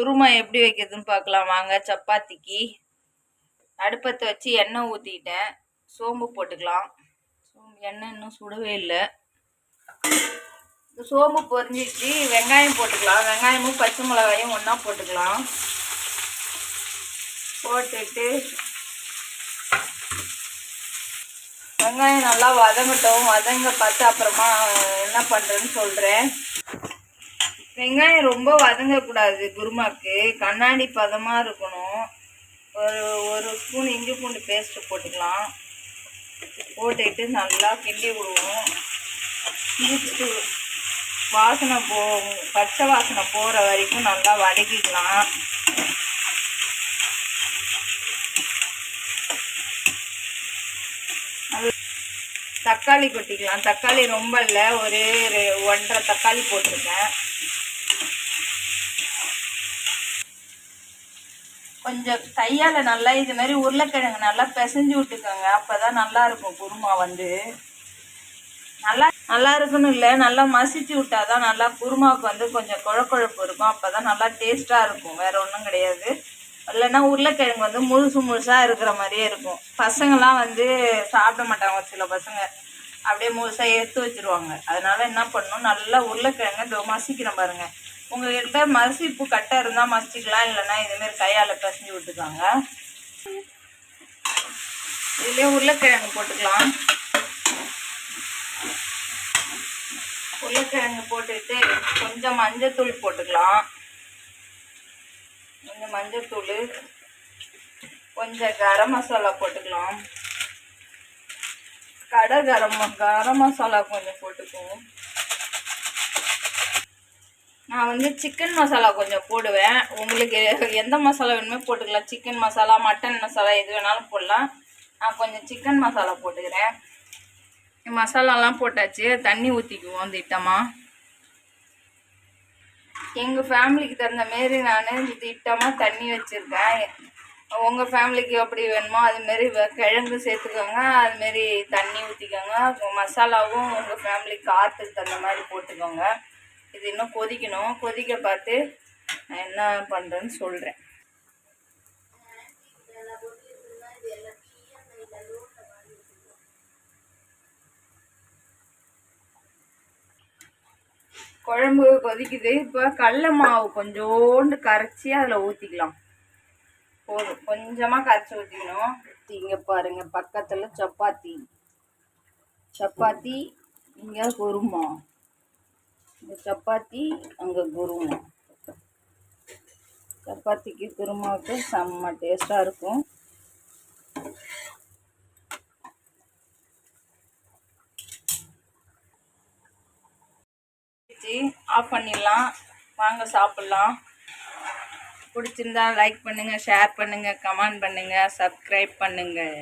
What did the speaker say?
குருமா எப்படி வைக்கிறதுன்னு பார்க்கலாம் வாங்க. சப்பாத்திக்கு அடுப்பத்தை வச்சு எண்ணெய் ஊற்றிக்கிட்டேன். சோம்பு போட்டுக்கலாம். எண்ணெய் இன்னும் சுடவே இல்லை. சோம்பு பொரிஞ்சிச்சு. வெங்காயம் போட்டுக்கலாம். வெங்காயமும் பச்சை மிளகாயும் ஒன்றா போட்டுக்கலாம். போட்டுட்டு வெங்காயம் நல்லா வதங்கட்டும். வதங்க பார்த்து அப்புறமா என்ன பண்ணுறேன்னு சொல்கிறேன். வெங்காயம் ரொம்ப வதங்கக்கூடாது. குருமாக்கு கண்ணாடி பதமாக இருக்கணும். ஒரு ஸ்பூன் இஞ்சி பூண்டு பேஸ்ட்டு போட்டுக்கலாம். போட்டுட்டு நல்லா கிண்டி விடுவோம். கிண்டிட்டு வாசனை பச்சை வாசனை போகிற வரைக்கும் நல்லா வதக்கிக்கலாம். தக்காளி கொட்டிக்கலாம். தக்காளி ரொம்ப இல்லை, ஒரு 1.5 தக்காளி போட்டிருக்கேன். கொஞ்சம் கையால் நல்லா இது மாதிரி உருளைக்கிழங்கு நல்லா பிசைஞ்சு விட்டுக்கோங்க. அப்போ தான் நல்லாயிருக்கும் குருமா நல்லா இருக்குன்னு இல்லை, நல்லா மசிச்சு விட்டா தான் நல்லா குருமாவுக்கு கொஞ்சம் குழப்பு இருக்கும். அப்போ தான் நல்லா டேஸ்ட்டாக இருக்கும். வேறு ஒன்றும் கிடையாது. இல்லைன்னா உருளைக்கிழங்கு முழுசாக இருக்கிற மாதிரியே இருக்கும். பசங்கள்லாம் சாப்பிட மாட்டாங்க. சில பசங்க அப்படியே முழுசாக எடுத்து வச்சுருவாங்க. அதனால் என்ன பண்ணணும், நல்லா உருளைக்கிழங்கு மசிக்கிறேன் பாருங்கள். உங்கள்கிட்ட மசிப்பு கட்டை இருந்தால் மசிக்கலாம், இல்லைன்னா இதுமாரி கையால் பிசைஞ்சு விட்டுக்காங்க. இதுலேயே உருளைக்கிழங்கு போட்டுக்கலாம். உருளைக்கிழங்கு போட்டுட்டு கொஞ்சம் மஞ்சத்தூள் போட்டுக்கலாம். கொஞ்சம் மஞ்சத்தூள், கொஞ்சம் கரம் மசாலா போட்டுக்கலாம். கரம் மசாலா கொஞ்சம் போட்டுக்குவோம். நான் சிக்கன் மசாலா கொஞ்சம் போடுவேன். உங்களுக்கு எந்த மசாலா வேணுமே போட்டுக்கலாம். சிக்கன் மசாலா, மட்டன் மசாலா எது வேணாலும் போடலாம். நான் கொஞ்சம் சிக்கன் மசாலா போட்டுக்கிறேன். மசாலாலாம் போட்டாச்சு. தண்ணி ஊற்றிக்குவோம் திட்டமாக. எங்கள் ஃபேமிலிக்கு தகுந்த மாரி நான் திட்டமாக தண்ணி வச்சுருக்கேன். உங்கள் ஃபேமிலிக்கு எப்படி வேணுமோ அதுமாரி கிழங்கு சேர்த்துக்கோங்க, அதுமாரி தண்ணி ஊற்றிக்கோங்க. மசாலாவும் உங்கள் ஃபேமிலி காரத்துக்கு தகுந்த மாதிரி போட்டுக்கோங்க. இது இன்னும் கொதிக்கணும். கொதிக்க பார்த்து நான் என்ன பண்ணுறேன்னு சொல்கிறேன். குழம்பு கொதிக்குது. இப்போ கடல மாவு கொஞ்சோண்டு கரைச்சி அதில் ஊற்றிக்கலாம். போதும், கொஞ்சமாக கரைச்சி ஊற்றிக்கணும். இங்கே பாருங்கள், பக்கத்தில் சப்பாத்தி இங்கே குருமா. இந்த சப்பாத்தி அங்கே குருமா. சப்பாத்திக்கு குருமாவுக்கு செம்ம டேஸ்ட்டாக இருக்கும். ஆஃப் பண்ணிடலாம். வாங்க சாப்பிட்லாம். பிடிச்சிருந்தா லைக் பண்ணுங்கள், ஷேர் பண்ணுங்கள், கமெண்ட் பண்ணுங்கள், சப்ஸ்கிரைப் பண்ணுங்கள்.